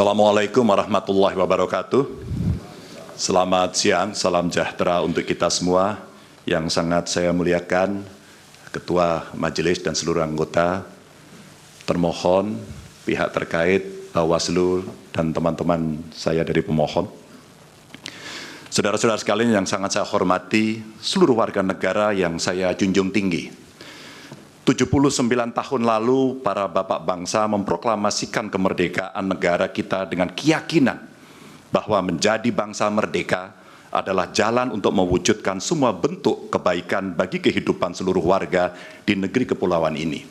Assalamualaikum warahmatullahi wabarakatuh. Selamat siang, salam sejahtera untuk kita semua. Yang sangat saya muliakan, Ketua Majelis dan seluruh anggota, termohon, pihak terkait, Bawaslu, dan teman-teman saya dari pemohon. Saudara-saudara sekalian yang sangat saya hormati, seluruh warga negara yang saya junjung tinggi. 79 tahun lalu, para bapak bangsa memproklamasikan kemerdekaan negara kita dengan keyakinan bahwa menjadi bangsa merdeka adalah jalan untuk mewujudkan semua bentuk kebaikan bagi kehidupan seluruh warga di negeri kepulauan ini.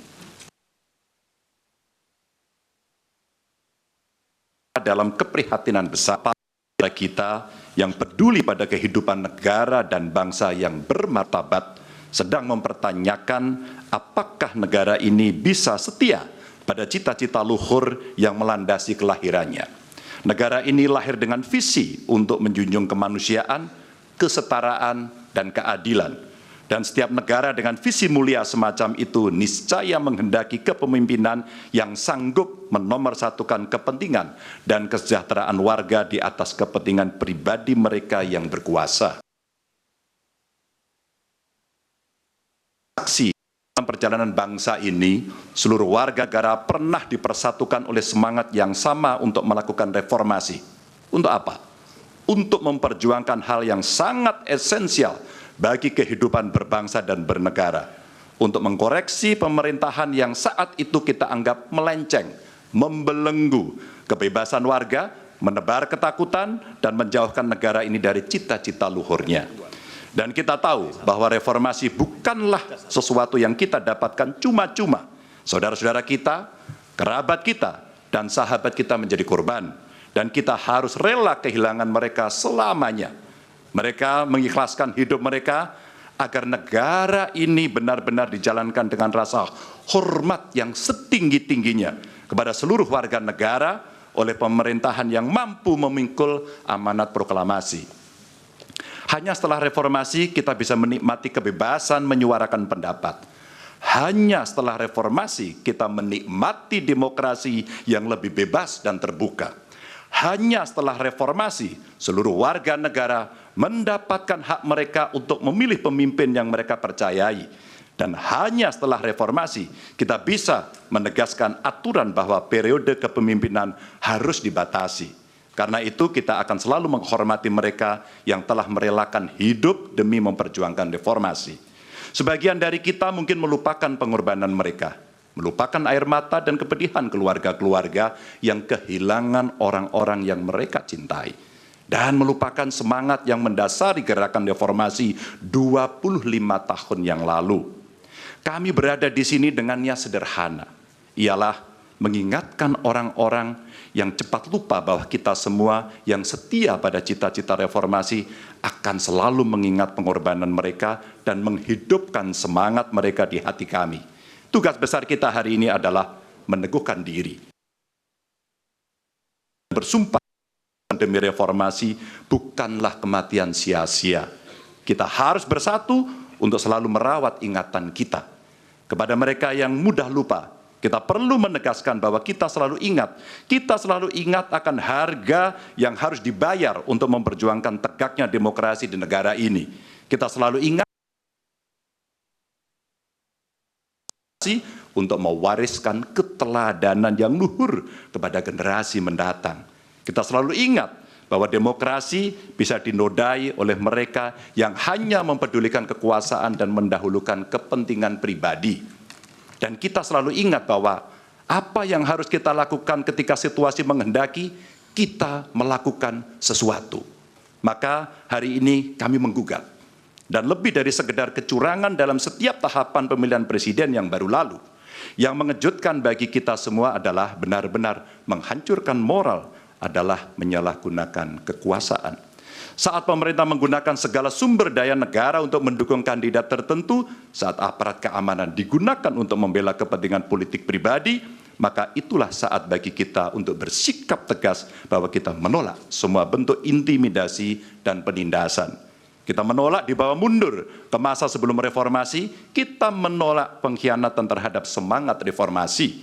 Dalam keprihatinan besar kita yang peduli pada kehidupan negara dan bangsa yang bermartabat sedang mempertanyakan apakah negara ini bisa setia pada cita-cita luhur yang melandasi kelahirannya. Negara ini lahir dengan visi untuk menjunjung kemanusiaan, kesetaraan, dan keadilan. Dan setiap negara dengan visi mulia semacam itu niscaya menghendaki kepemimpinan yang sanggup menomorsatukan kepentingan dan kesejahteraan warga di atas kepentingan pribadi mereka yang berkuasa. Dalam perjalanan bangsa ini, seluruh warga negara pernah dipersatukan oleh semangat yang sama untuk melakukan reformasi. Untuk apa? Untuk memperjuangkan hal yang sangat esensial bagi kehidupan berbangsa dan bernegara. Untuk mengkoreksi pemerintahan yang saat itu kita anggap melenceng, membelenggu kebebasan warga, menebar ketakutan, dan menjauhkan negara ini dari cita-cita luhurnya. Dan kita tahu bahwa reformasi bukanlah sesuatu yang kita dapatkan cuma-cuma. Saudara-saudara kita, kerabat kita, dan sahabat kita menjadi korban. Dan kita harus rela kehilangan mereka selamanya. Mereka mengikhlaskan hidup mereka agar negara ini benar-benar dijalankan dengan rasa hormat yang setinggi-tingginya kepada seluruh warga negara oleh pemerintahan yang mampu memikul amanat proklamasi. Hanya setelah reformasi kita bisa menikmati kebebasan menyuarakan pendapat. Hanya setelah reformasi kita menikmati demokrasi yang lebih bebas dan terbuka. Hanya setelah reformasi seluruh warga negara mendapatkan hak mereka untuk memilih pemimpin yang mereka percayai. Dan hanya setelah reformasi kita bisa menegaskan aturan bahwa periode kepemimpinan harus dibatasi. Karena itu kita akan selalu menghormati mereka yang telah merelakan hidup demi memperjuangkan reformasi. Sebagian dari kita mungkin melupakan pengorbanan mereka, melupakan air mata dan kepedihan keluarga-keluarga yang kehilangan orang-orang yang mereka cintai. Dan melupakan semangat yang mendasari gerakan reformasi 25 tahun yang lalu. Kami berada di sini dengan niat sederhana, ialah mengingatkan orang-orang yang cepat lupa bahwa kita semua yang setia pada cita-cita reformasi akan selalu mengingat pengorbanan mereka dan menghidupkan semangat mereka di hati kami. Tugas besar kita hari ini adalah meneguhkan diri. Bersumpah demi reformasi bukanlah kematian sia-sia. Kita harus bersatu untuk selalu merawat ingatan kita. Kepada mereka yang mudah lupa, kita perlu menegaskan bahwa kita selalu ingat akan harga yang harus dibayar untuk memperjuangkan tegaknya demokrasi di negara ini. Kita selalu ingat untuk mewariskan keteladanan yang luhur kepada generasi mendatang. Kita selalu ingat bahwa demokrasi bisa dinodai oleh mereka yang hanya mempedulikan kekuasaan dan mendahulukan kepentingan pribadi. Dan kita selalu ingat bahwa apa yang harus kita lakukan ketika situasi menghendaki, kita melakukan sesuatu. Maka hari ini kami menggugat. Dan lebih dari sekedar kecurangan dalam setiap tahapan pemilihan presiden yang baru lalu. Yang mengejutkan bagi kita semua adalah benar-benar menghancurkan moral, adalah menyalahgunakan kekuasaan. Saat pemerintah menggunakan segala sumber daya negara untuk mendukung kandidat tertentu, saat aparat keamanan digunakan untuk membela kepentingan politik pribadi, maka itulah saat bagi kita untuk bersikap tegas bahwa kita menolak semua bentuk intimidasi dan penindasan. Kita menolak dibawa mundur ke masa sebelum reformasi, kita menolak pengkhianatan terhadap semangat reformasi.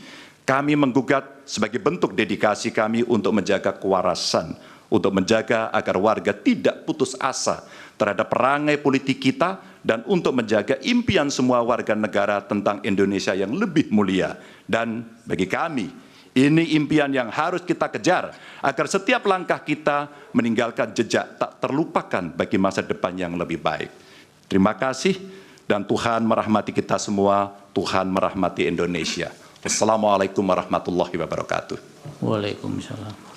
Kami menggugat sebagai bentuk dedikasi kami untuk menjaga kewarasan, untuk menjaga agar warga tidak putus asa terhadap perangai politik kita, dan untuk menjaga impian semua warga negara tentang Indonesia yang lebih mulia. Dan bagi kami, ini impian yang harus kita kejar agar setiap langkah kita meninggalkan jejak tak terlupakan bagi masa depan yang lebih baik. Terima kasih, dan Tuhan merahmati kita semua, Tuhan merahmati Indonesia. Wassalamualaikum warahmatullahi wabarakatuh. Waalaikumsalam.